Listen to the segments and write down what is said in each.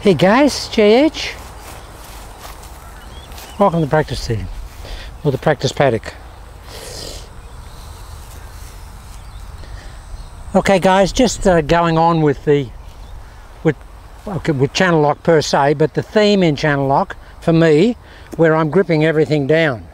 Hey guys, JH. Welcome to practice team, or the practice paddock. Okay guys, just going on with with channel lock per se, but the theme in channel lock for me, where I'm gripping everything down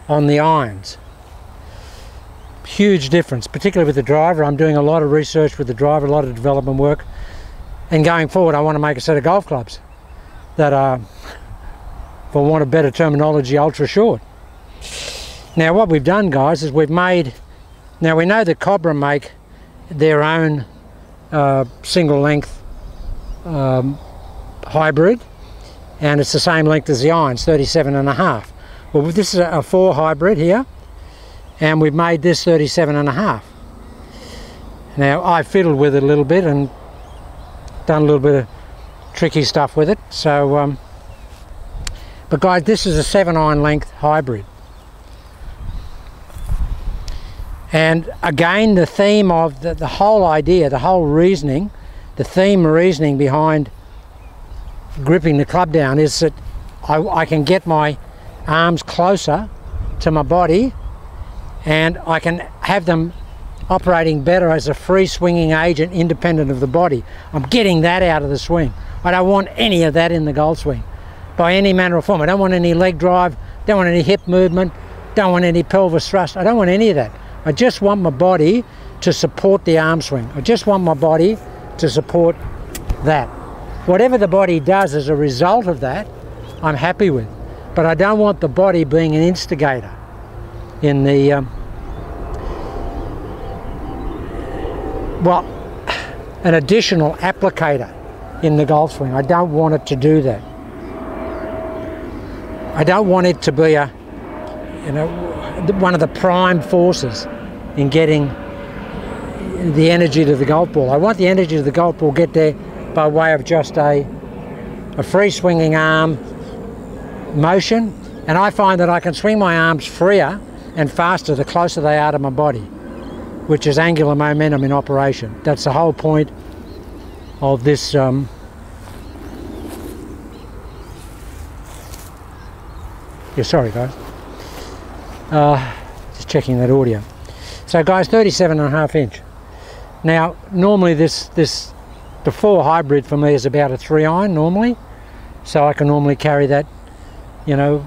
on the irons. Huge difference, particularly with the driver. I'm doing a lot of research with the driver, a lot of development work, and going forward I want to make a set of golf clubs that are, for want of better terminology, ultra short. Now what we've done guys is we've made, now we know that Cobra make their own single length hybrid, and it's the same length as the irons, 37.5. Well, this is a 4 hybrid here, and we've made this 37.5. Now I fiddled with it a little bit and done a little bit of tricky stuff with it. So but guys, this is a 7-iron length hybrid, and again the theme of the whole idea, the whole reasoning, the reasoning behind gripping the club down is that I can get my arms closer to my body, and I can have them operating better as a free swinging agent independent of the body. I'm getting that out of the swing. I don't want any of that in the golf swing by any manner or form. I don't want any leg drive, don't want any hip movement, don't want any pelvis thrust. I don't want any of that. I just want my body to support the arm swing. I just want my body to support that. Whatever the body does as a result of that, I'm happy with. But I don't want the body being an instigator in the well, an additional applicator in the golf swing. I don't want it to do that. I don't want it to be a, you know, one of the prime forces in getting the energy to the golf ball. I want the energy to the golf ball get there by way of just a free swinging arm motion, and I find that I can swing my arms freer and faster the closer they are to my body, which is angular momentum in operation. That's the whole point of this yeah, sorry guys, just checking that audio. So guys, 37.5 inch. Now normally the 4 hybrid for me is about a 3-iron normally, so I can normally carry that, you know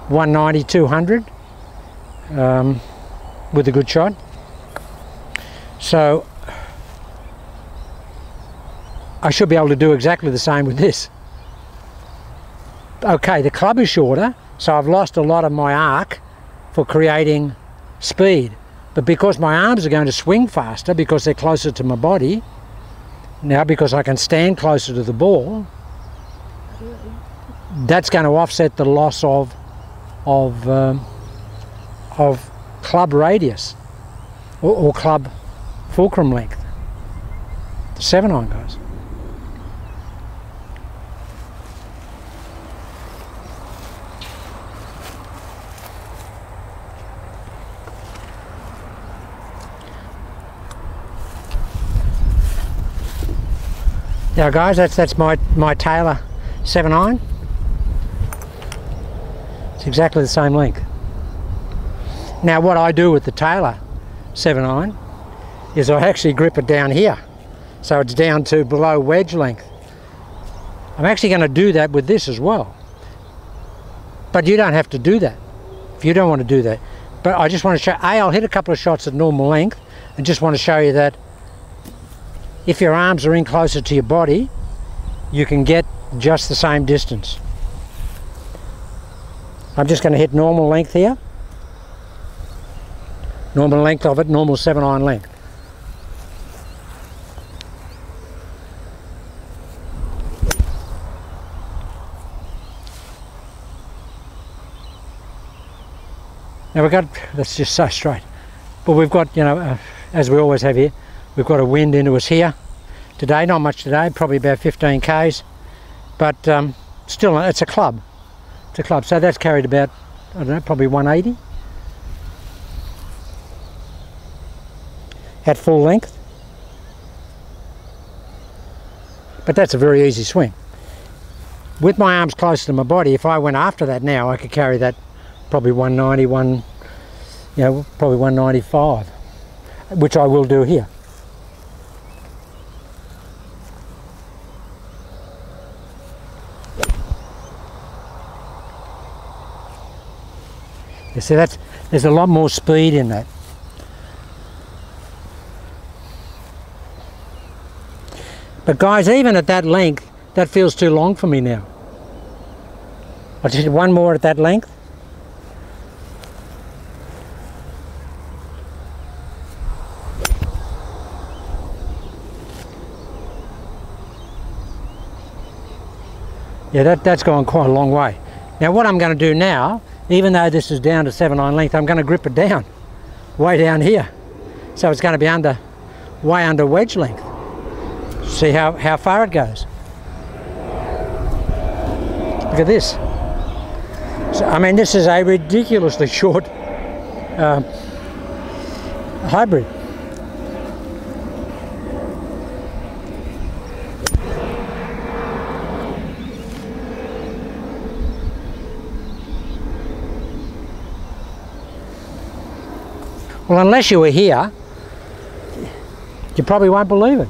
190, 200 with a good shot. So I should be able to do exactly the same with this. Okay, the club is shorter, so I've lost a lot of my arc for creating speed, but because my arms are going to swing faster because they're closer to my body now, because I can stand closer to the ball, that's going to offset the loss of club radius or club fulcrum length. The 7-iron guys. Now guys, that's my Taylor 7-iron. It's exactly the same length. Now what I do with the Taylor 7-iron is I actually grip it down here, so it's down to below wedge length. I'm actually going to do that with this as well, but you don't have to do that if you don't want to do that. But I just want to show, I'll hit a couple of shots at normal length, and just want to show you that if your arms are in closer to your body, you can get just the same distance. I'm just going to hit normal length here. Normal length of it, normal 7-iron length. Now we've got, that's just so straight. But we've got, as we always have here, we've got a wind into us here today. Not much today, probably about 15 k's, but still it's a club. It's a club, so that's carried about, I don't know, probably 180 at full length. But that's a very easy swing. With my arms close to my body, if I went after that now, I could carry that probably 191, probably 195, which I will do here. You see, there's a lot more speed in that. But guys, even at that length, that feels too long for me now. I'll just do one more at that length. Yeah, that's gone quite a long way. Now what I'm going to do now, even though this is down to 7/9 length, I'm going to grip it down, way down here. So it's going to be way under wedge length. See how far it goes. Look at this. So, I mean, this is a ridiculously short hybrid. Well, unless you were here, you probably won't believe it.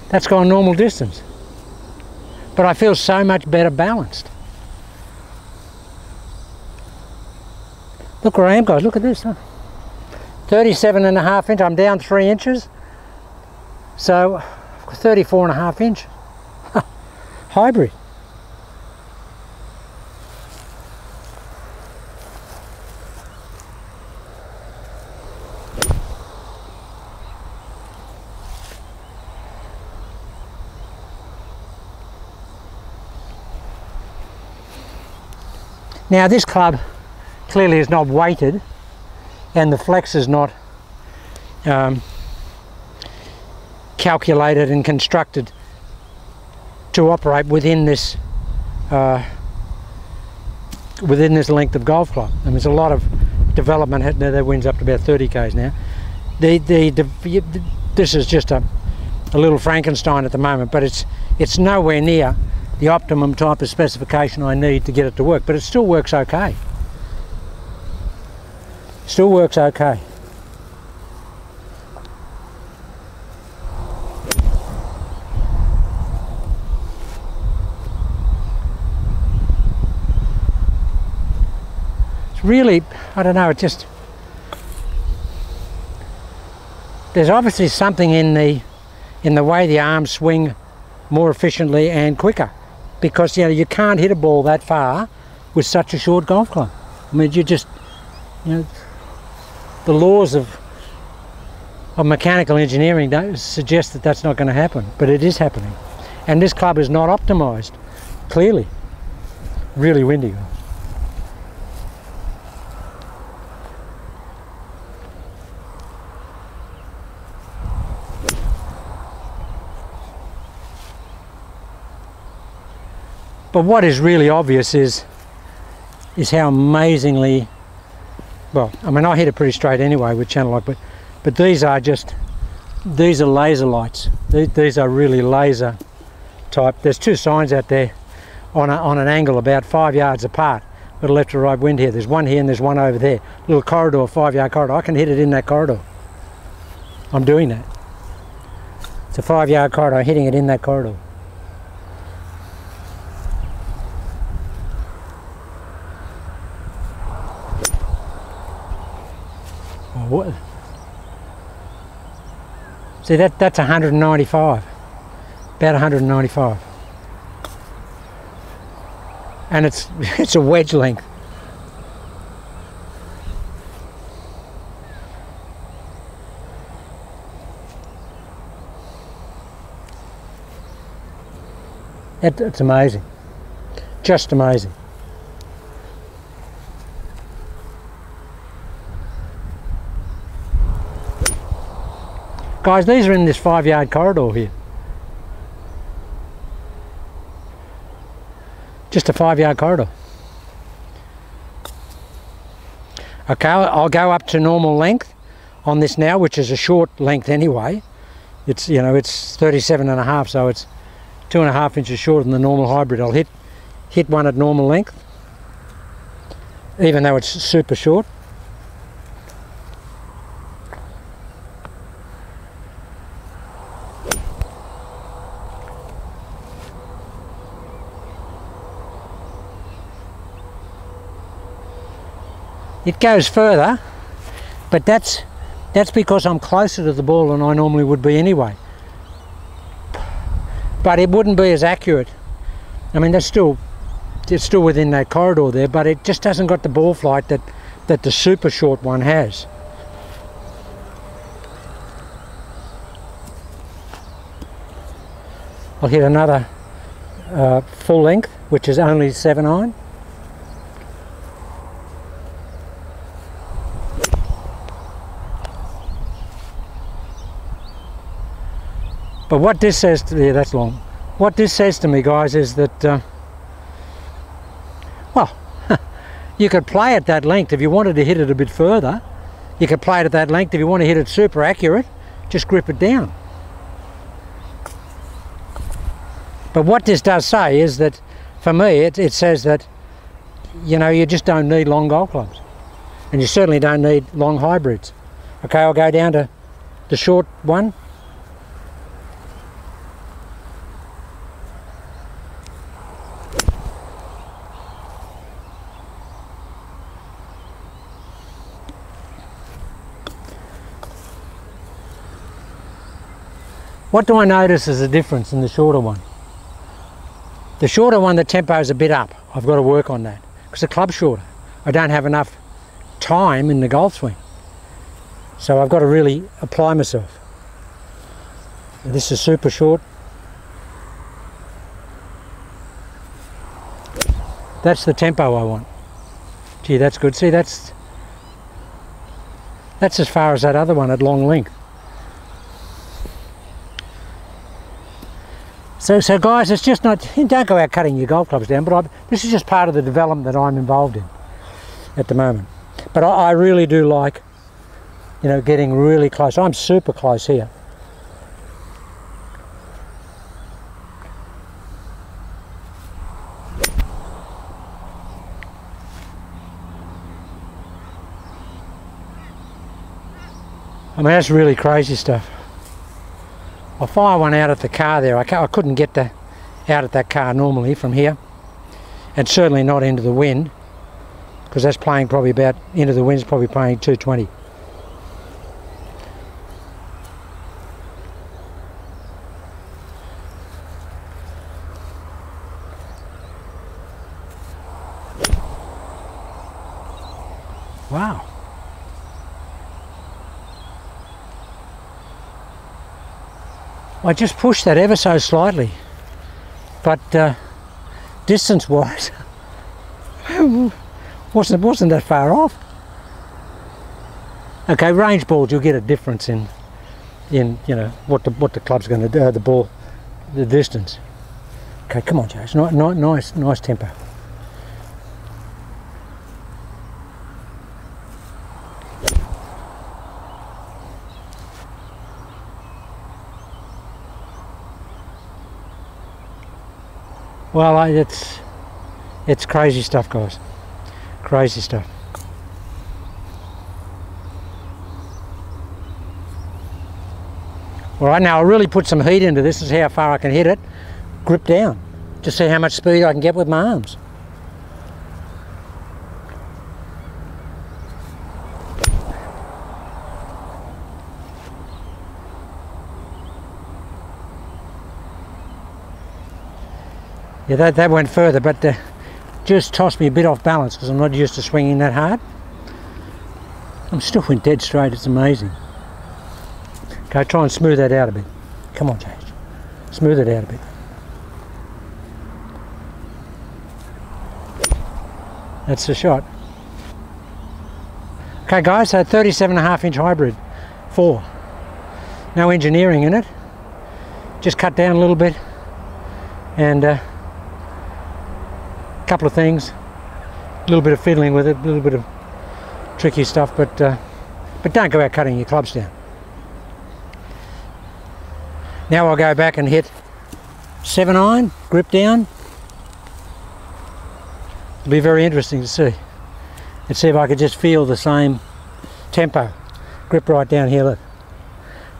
That's gone normal distance. But I feel so much better balanced. Look where I am, guys. Look at this. 37.5 inch. I'm down 3 inches. So 34.5 inch. Hybrid. Now this club clearly is not weighted, and the flex is not calculated and constructed to operate within this length of golf club. And there's a lot of development that wins up to about 30 k's now. This is just a little Frankenstein at the moment, but it's nowhere near the optimum type of specification I need to get it to work, but it still works okay. Still works okay. It's really, I don't know, there's obviously something in the way the arms swing more efficiently and quicker. Because you can't hit a ball that far with such a short golf club. I mean, the laws of mechanical engineering don't suggest that that's not going to happen, but it is happening. And this club is not optimised, clearly. Really windy. But what is really obvious is how amazingly, well, I mean, I hit it pretty straight anyway with channel lock, but these are laser lights. These are really laser type. There's two signs out there on an angle about 5 yards apart with a left or right wind here. There's one here and there's one over there. Little corridor, 5-yard corridor. I can hit it in that corridor. I'm doing that. It's a 5-yard corridor, hitting it in that corridor. What? See, that's 195, about 195, and it's a wedge length. It's amazing, just amazing. Guys, these are in this 5-yard corridor here. Just a 5-yard corridor. Okay, I'll go up to normal length. on this now, which is a short length anyway. It's, you know, it's 37.5, so it's 2.5 inches shorter than the normal hybrid. I'll hit one at normal length, even though it's super short. It goes further, but that's because I'm closer to the ball than I normally would be anyway. But it wouldn't be as accurate. I mean, it's still within that corridor there, but it just hasn't got the ball flight that the super short one has. I'll hit another full length, which is only 7 iron. But what this says to me, that's long. What this says to me, guys, is that, well, you could play at that length if you wanted to hit it a bit further. You could play it at that length if you want to hit it super accurate. Just grip it down. But what this does say is that, for me, it says that, you know, you just don't need long golf clubs, and you certainly don't need long hybrids. Okay, I'll go down to the short one. What do I notice as a difference in the shorter one? The shorter one, the tempo is a bit up. I've got to work on that because the club's shorter. I don't have enough time in the golf swing, so I've got to really apply myself. This is super short. That's the tempo I want. Gee, that's good. See, that's as far as that other one at long length. So guys, it's just not, don't go out cutting your golf clubs down, but this is just part of the development that I'm involved in at the moment. But I really do like, you know, getting really close. I'm super close here. I mean, that's really crazy stuff. I'll fire one out at the car there. I couldn't get out at that car normally from here, and certainly not into the wind, because that's playing probably about, into the wind's probably playing 220. Wow. I just pushed that ever so slightly, but distance-wise, wasn't that far off. Okay, range balls, you'll get a difference in you know what the club's going to do, the distance. Okay, come on, Jace, nice tempo. Well, it's crazy stuff, guys. Crazy stuff. All right, now I'll really put some heat into this. This is how far I can hit it. Grip down. Just see how much speed I can get with my arms. Yeah, that went further, but just tossed me a bit off balance because I'm not used to swinging that hard. I'm still in dead straight. It's amazing. Okay, try and smooth that out a bit. Come on, Jace. Smooth it out a bit. That's the shot. Okay, guys, so 37.5-inch hybrid 4. No engineering in it. Just cut down a little bit, and couple of things, a little bit of fiddling with it, a little bit of tricky stuff, but but don't go out cutting your clubs down. Now I'll go back and hit 7 iron, grip down. It'll be very interesting to see. Let's see if I could just feel the same tempo. Grip right down here, look,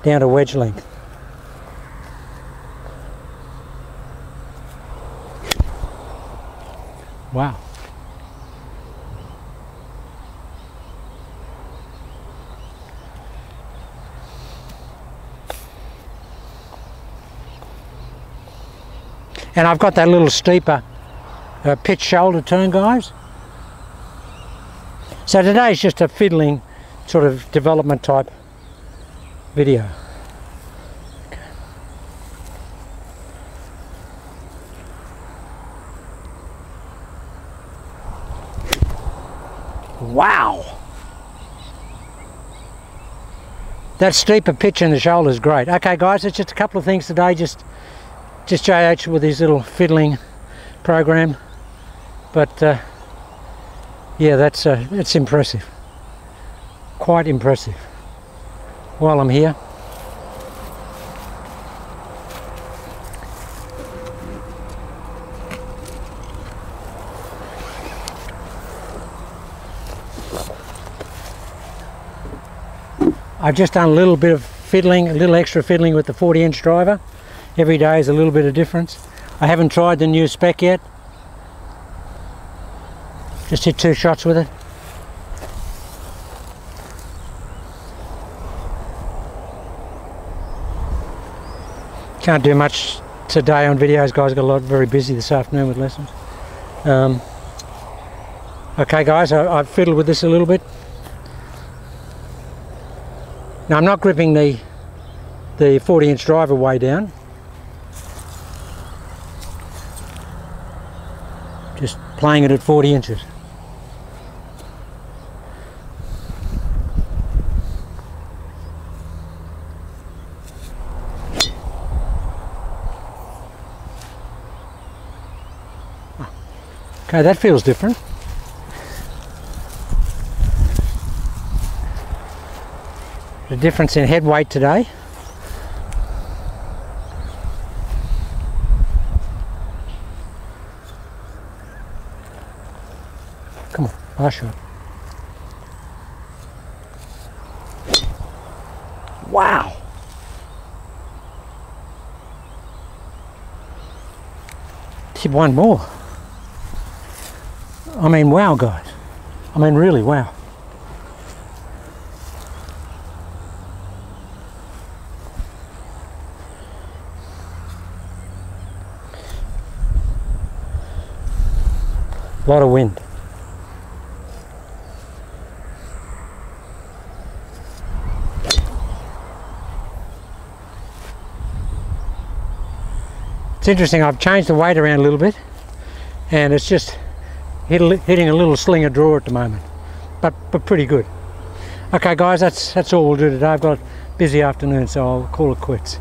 down to wedge length. Wow. And I've got that little steeper pitch shoulder turn, guys. So today's just a fiddling sort of development type video. Okay. Wow! That steeper pitch in the shoulder is great. Okay guys, it's just a couple of things today, just JH with his little fiddling program, but yeah, it's impressive, quite impressive. While I'm here, I've just done a little bit of fiddling, a little extra fiddling with the 40-inch driver. Every day is a little bit of difference. I haven't tried the new spec yet. Just hit 2 shots with it. Can't do much today on videos, guys. Got a lot, very busy this afternoon with lessons. Okay guys, I've fiddled with this a little bit. Now I'm not gripping the 40-inch driver way down. Just playing it at 40 inches. Okay, that feels different. The difference in head weight today. Come on, last shot. Wow! Tip one more. I mean, wow, guys. I mean, really, wow. A lot of wind. It's interesting, I've changed the weight around a little bit and it's just hitting a little slinger draw at the moment, but pretty good. Okay guys, that's all we'll do today. I've got a busy afternoon, so I'll call it quits.